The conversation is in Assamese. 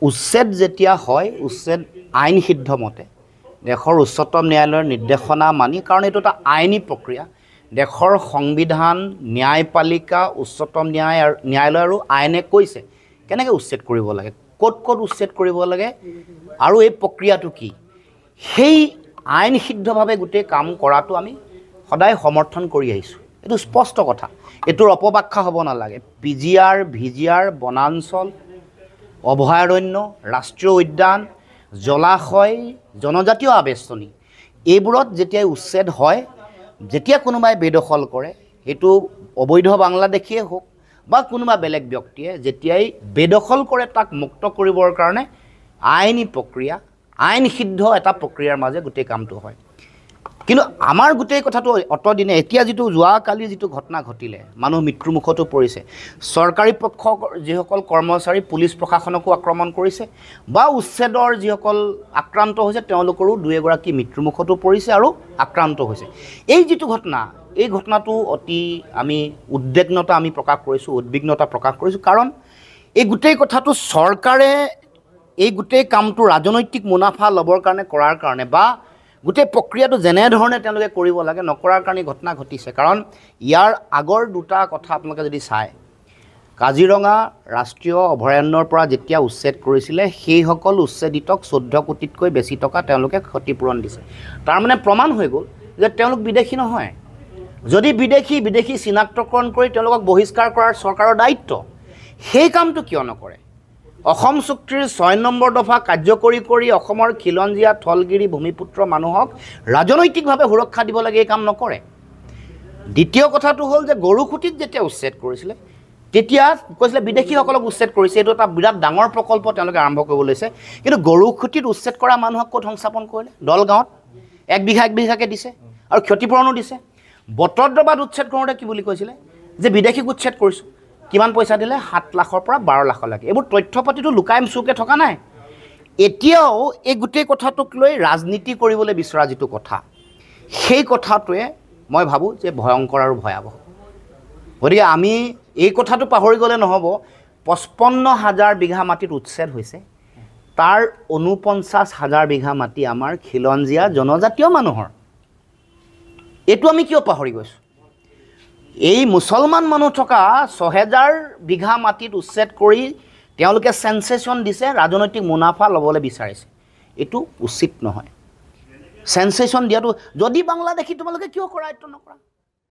উচ্ছেদ যেতিয়া হয় উচ্ছেদ আইন সিদ্ধ মতে দেশৰ উচ্চতম ন্যায়ালয়ৰ নিৰ্দেশনা মানি কাৰণ এইটো এটা আইনী প্ৰক্ৰিয়া দেশৰ সংবিধান ন্যায়পালিকা উচ্চতম ন্যায়ালয় আৰু আইনে কৈছে কেনেকৈ উচ্ছেদ কৰিব লাগে ক'ত উচ্ছেদ কৰিব লাগে আৰু এই প্ৰক্ৰিয়াটো কি সেই আইন সিদ্ধভাৱে গোটেই কাম কৰাটো আমি সদায় সমৰ্থন কৰি আহিছোঁ এইটো স্পষ্ট কথা এইটোৰ অপব্যাখ্যা হ'ব নালাগে পিজিআৰ ভিজিআৰ বনাঞ্চল অভয়াৰণ্য ৰাষ্ট্ৰীয় উদ্যান জলাশয় জনজাতীয় আৱেষ্টনী এইবোৰত যেতিয়া উচ্ছেদ হয় যেতিয়া কোনোবাই বেদখল কৰে সেইটো অবৈধ বাংলাদেশীয়ে হোক বা কোনোবা বেলেগ ব্যক্তিয়ে যেতিয়াই বেদখল কৰে তাক মুক্ত কৰিবৰ কাৰণে আইনী প্ৰক্ৰিয়া আইন সিদ্ধ এটা প্ৰক্ৰিয়াৰ মাজে গোটেই কামটো হয় কিন্তু আমাৰ গোটেই কথাটো অতদিনে এতিয়া যিটো যোৱাকালি যিটো ঘটনা ঘটিলে মানুহ মৃত্যুমুখতো পৰিছে চৰকাৰী পক্ষৰ যিসকল কৰ্মচাৰী পুলিচ প্ৰশাসনকো আক্ৰমণ কৰিছে বা উচ্ছেদৰ যিসকল আক্ৰান্ত হৈছে তেওঁলোকৰো দুই এগৰাকী মৃত্যুমুখতো পৰিছে আৰু আক্ৰান্ত হৈছে এই যিটো ঘটনা এই ঘটনাটো অতি আমি উদ্বেগনতা আমি প্ৰকাশ কৰিছোঁ উদ্বিগ্নতা প্ৰকাশ কৰিছোঁ কাৰণ এই গোটেই কথাটো চৰকাৰে এই গোটেই কামটো ৰাজনৈতিক মুনাফা ল'বৰ কাৰণে কৰাৰ কাৰণে বা গোটেই প্ৰক্ৰিয়াটো যেনেধৰণে তেওঁলোকে কৰিব লাগে নকৰাৰ কাৰণে ঘটনা ঘটিছে কাৰণ ইয়াৰ আগৰ দুটা কথা আপোনালোকে যদি চায় কাজিৰঙা ৰাষ্ট্ৰীয় অভয়াৰণ্যৰ পৰা যেতিয়া উচ্ছেদ কৰিছিলে সেইসকল উচ্ছেদিতক 14 কোটিতকৈ বেছি টকা তেওঁলোকে ক্ষতিপূৰণ দিছে তাৰমানে প্ৰমাণ হৈ গ'ল যে তেওঁলোক বিদেশী নহয় যদি বিদেশী চিনাক্তকৰণ কৰি তেওঁলোকক বহিষ্কাৰ কৰাৰ চৰকাৰৰ দায়িত্ব সেই কামটো কিয় নকৰে অসম চুক্তিৰ 6 নম্বৰ দফা কাৰ্যকৰী কৰি অসমৰ খিলঞ্জীয়া থলগিৰি ভূমিপুত্ৰ মানুহক ৰাজনৈতিকভাৱে সুৰক্ষা দিব লাগে এই কাম নকৰে দ্বিতীয় কথাটো হ'ল যে গৰুখুটিত যেতিয়া উচ্ছেদ কৰিছিলে তেতিয়া কৈছিলে বিদেশীসকলক উচ্ছেদ কৰিছে এইটো এটা বিৰাট ডাঙৰ প্ৰকল্প তেওঁলোকে আৰম্ভ কৰিব লৈছে কিন্তু গৰুখুটিত উচ্ছেদ কৰা মানুহক ক'ত সংস্থাপন কৰিলে দলগাঁৱত 1 বিঘাকৈ দিছে আৰু ক্ষতিপূৰণো দিছে বটদ্ৰৱাত উচ্ছেদ কৰোঁতে কি বুলি কৈছিলে যে বিদেশীক উচ্ছেদ কৰিছোঁ কিমান পইচা দিলে 7 লাখৰ পৰা 12 লাখলৈকে এইবোৰ তথ্য পাতিটো লুকাই চুকে থকা নাই এতিয়াও এই গোটেই কথাটোক লৈ ৰাজনীতি কৰিবলৈ বিচৰা যিটো কথা সেই কথাটোৱে মই ভাবোঁ যে ভয়ংকৰ আৰু ভয়াৱহ গতিকে আমি এই কথাটো পাহৰি গ'লে নহ'ব 55,000 বিঘা মাটিত উচ্ছেদ হৈছে তাৰ 49,000 বিঘা মাটি আমাৰ খিলঞ্জীয়া জনজাতীয় মানুহৰ এইটো আমি কিয় পাহৰি গৈছোঁ এই মুছলমান মানুহ থকা 6,000 বিঘা মাটিত উচ্ছেদ কৰি তেওঁলোকে সেন্সেশন দিছে ৰাজনৈতিক মুনাফা ল'বলৈ বিচাৰিছে এইটো উচিত নহয় সেন্সেশন দিয়াটো যদি বাংলাদেশী তোমালোকে কিয় কৰা এইটো নকৰা